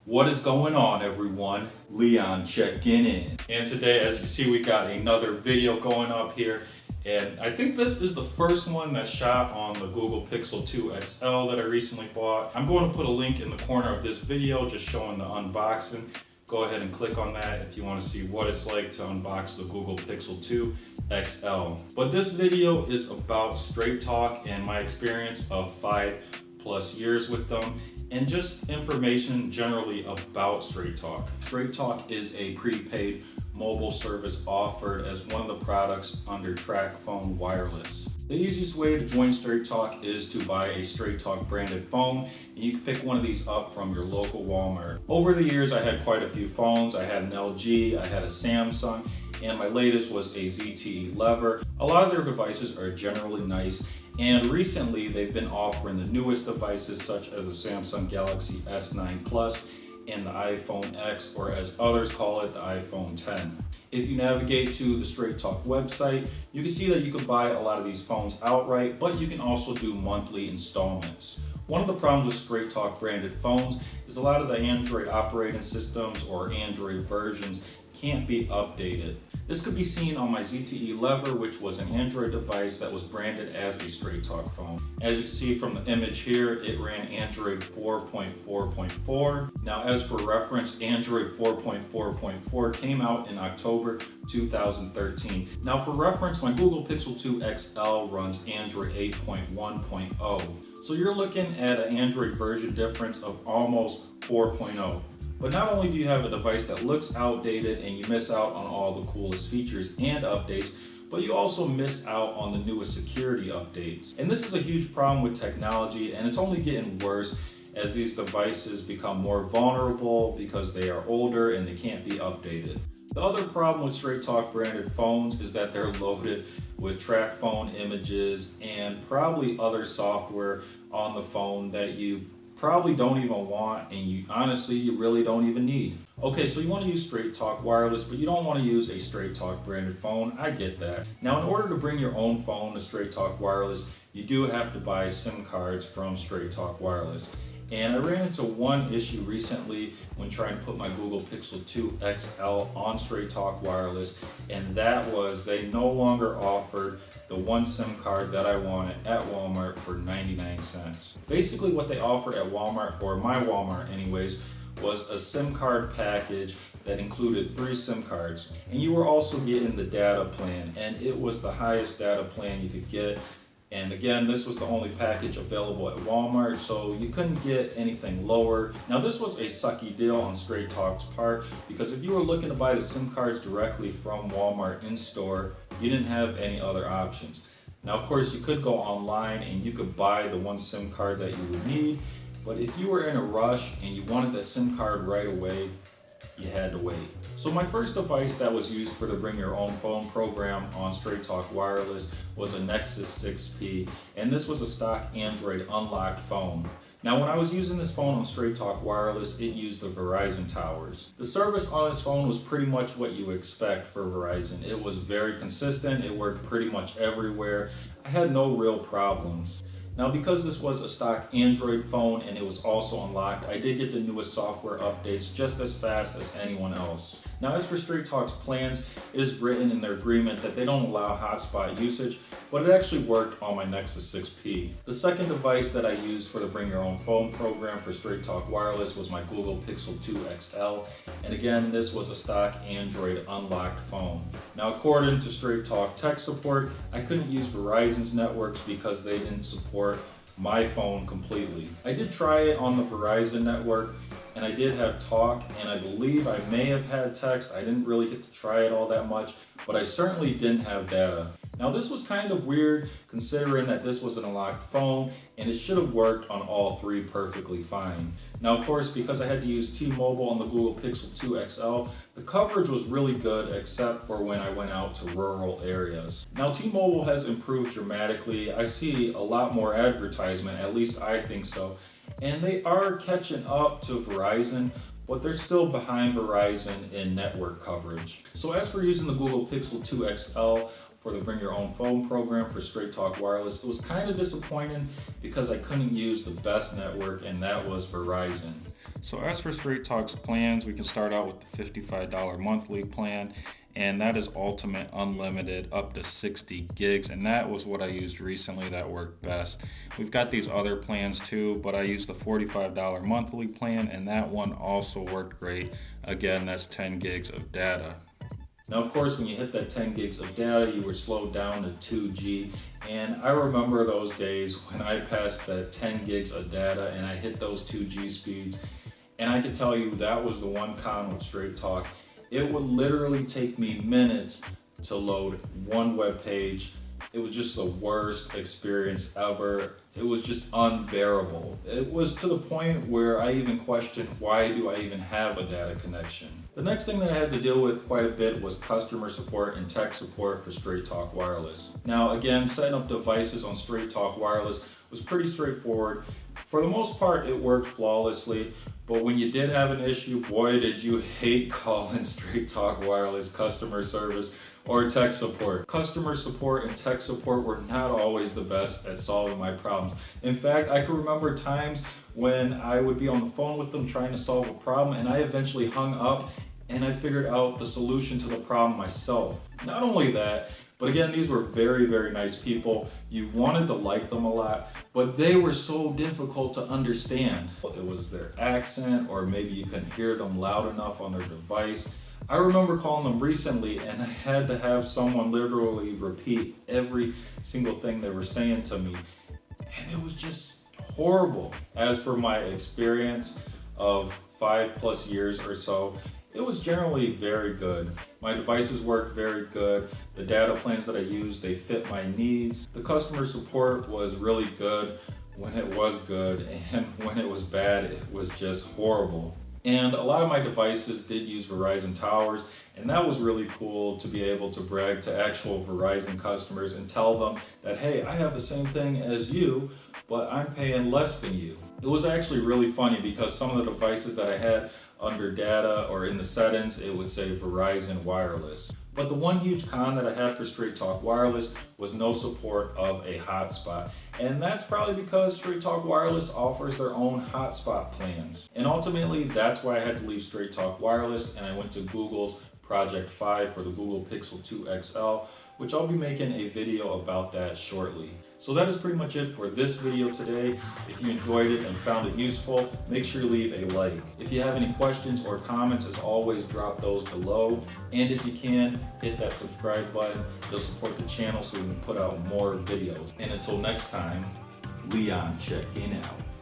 What is going on, everyone? Leon checking in. And today, as you see, we got another video going up here. And I think this is the first one that's shot on the Google Pixel 2 XL that I recently bought. I'm going to put a link in the corner of this video just showing the unboxing. Go ahead and click on that if you want to see what it's like to unbox the Google Pixel 2 XL. But this video is about StraightTalk and my experience of 5+ years with them, and just information generally about StraightTalk. StraightTalk is a prepaid mobile service offered as one of the products under TracFone Wireless. The easiest way to join StraightTalk is to buy a StraightTalk branded phone, and you can pick one of these up from your local Walmart. Over the years, I had quite a few phones. I had an LG, I had a Samsung, and my latest was a ZTE Lever. A lot of their devices are generally nice, and recently they've been offering the newest devices such as the Samsung Galaxy S9 Plus and the iPhone X, or as others call it, the iPhone 10. If you navigate to the StraightTalk website, you can see that you can buy a lot of these phones outright, but you can also do monthly installments. One of the problems with StraightTalk branded phones is a lot of the Android operating systems or Android versions can't be updated. This could be seen on my ZTE Lever, which was an Android device that was branded as a StraightTalk phone. As you can see from the image here, it ran Android 4.4.4. Now, as for reference, Android 4.4.4 came out in October 2013. Now, for reference, my Google Pixel 2 XL runs Android 8.1.0. So you're looking at an Android version difference of almost 4.0. But not only do you have a device that looks outdated and you miss out on all the coolest features and updates, but you also miss out on the newest security updates. And this is a huge problem with technology, and it's only getting worse as these devices become more vulnerable because they are older and they can't be updated. The other problem with StraightTalk branded phones is that they're loaded with TracFone images and probably other software on the phone that you probably don't even want, and you really don't even need. Okay, so you want to use StraightTalk Wireless, but you don't want to use a StraightTalk branded phone. I get that. Now, in order to bring your own phone to StraightTalk Wireless, you do have to buy SIM cards from StraightTalk Wireless. And I ran into one issue recently when trying to put my Google Pixel 2 XL on StraightTalk Wireless, and that was they no longer offered the one SIM card that I wanted at Walmart for 99 cents. Basically what they offered at Walmart, or my Walmart anyways, was a SIM card package that included 3 SIM cards. And you were also getting the data plan, and it was the highest data plan you could get. And again, this was the only package available at Walmart, so you couldn't get anything lower. Now, this was a sucky deal on StraightTalk's part, because if you were looking to buy the SIM cards directly from Walmart in store, you didn't have any other options. Now, of course, you could go online and you could buy the one SIM card that you would need, but if you were in a rush and you wanted that SIM card right away, you had to wait. So my first device that was used for the Bring Your Own Phone program on StraightTalk Wireless was a Nexus 6P, and this was a stock Android unlocked phone. Now, when I was using this phone on StraightTalk Wireless, it used the Verizon towers. The service on this phone was pretty much what you expect for Verizon. It was very consistent, it worked pretty much everywhere. I had no real problems. Now, because this was a stock Android phone and it was also unlocked, I did get the newest software updates just as fast as anyone else. Now, as for StraightTalk's plans, it is written in their agreement that they don't allow hotspot usage, but it actually worked on my Nexus 6P. The second device that I used for the Bring Your Own Phone program for StraightTalk Wireless was my Google Pixel 2 XL, and again, this was a stock Android unlocked phone. Now, according to StraightTalk tech support, I couldn't use Verizon's networks because they didn't support my phone completely. I did try it on the Verizon network, and I did have talk, and I believe I may have had text. I didn't really get to try it all that much, but I certainly didn't have data. Now, this was kind of weird considering that this was an unlocked phone and it should have worked on all 3 perfectly fine. Now, of course, because I had to use T-Mobile on the Google Pixel 2 XL, the coverage was really good except for when I went out to rural areas. Now, T-Mobile has improved dramatically. I see a lot more advertisement, at least I think so, and they are catching up to Verizon, but they're still behind Verizon in network coverage. So as for using the Google Pixel 2 XL, for the Bring Your Own Phone program for StraightTalk Wireless, it was kind of disappointing because I couldn't use the best network, and that was Verizon. So as for StraightTalk's plans, we can start out with the $55 monthly plan, and that is ultimate unlimited up to 60 gigs, and that was what I used recently that worked best. We've got these other plans too, but I used the $45 monthly plan, and that one also worked great. Again, that's 10 gigs of data. Now, of course, when you hit that 10 gigs of data, you were slowed down to 2G. And I remember those days when I passed that 10 gigs of data and I hit those 2G speeds. And I can tell you that was the one con with StraightTalk. It would literally take me minutes to load one web page. It was just the worst experience ever. It was just unbearable. It was to the point where I even questioned, why do I even have a data connection? The next thing that I had to deal with quite a bit was customer support and tech support for StraightTalk Wireless. Now again, setting up devices on StraightTalk Wireless was pretty straightforward. For the most part, it worked flawlessly, but when you did have an issue, boy, did you hate calling StraightTalk Wireless customer service or tech support. Customer support and tech support were not always the best at solving my problems. In fact, I can remember times when I would be on the phone with them trying to solve a problem, and I eventually hung up and I figured out the solution to the problem myself. Not only that, but again, these were very, very nice people. You wanted to like them a lot, but they were so difficult to understand. It was their accent, or maybe you couldn't hear them loud enough on their device. I remember calling them recently and I had to have someone literally repeat every single thing they were saying to me. And it was just horrible. As for my experience of 5+ years or so, it was generally very good. My devices worked very good. The data plans that I used, they fit my needs. The customer support was really good when it was good, and when it was bad, it was just horrible. And a lot of my devices did use Verizon towers, and that was really cool to be able to brag to actual Verizon customers and tell them that, hey, I have the same thing as you, but I'm paying less than you. It was actually really funny because some of the devices that I had under data or in the settings, it would say Verizon Wireless. But the one huge con that I had for StraightTalk Wireless was no support of a hotspot. And that's probably because StraightTalk Wireless offers their own hotspot plans. And ultimately, that's why I had to leave StraightTalk Wireless and I went to Google's Project 5 for the Google Pixel 2 XL, which I'll be making a video about that shortly. So that is pretty much it for this video today. If you enjoyed it and found it useful, make sure you leave a like. If you have any questions or comments, as always, drop those below. And if you can, hit that subscribe button. It'll support the channel so we can put out more videos. And until next time, Leon checking out.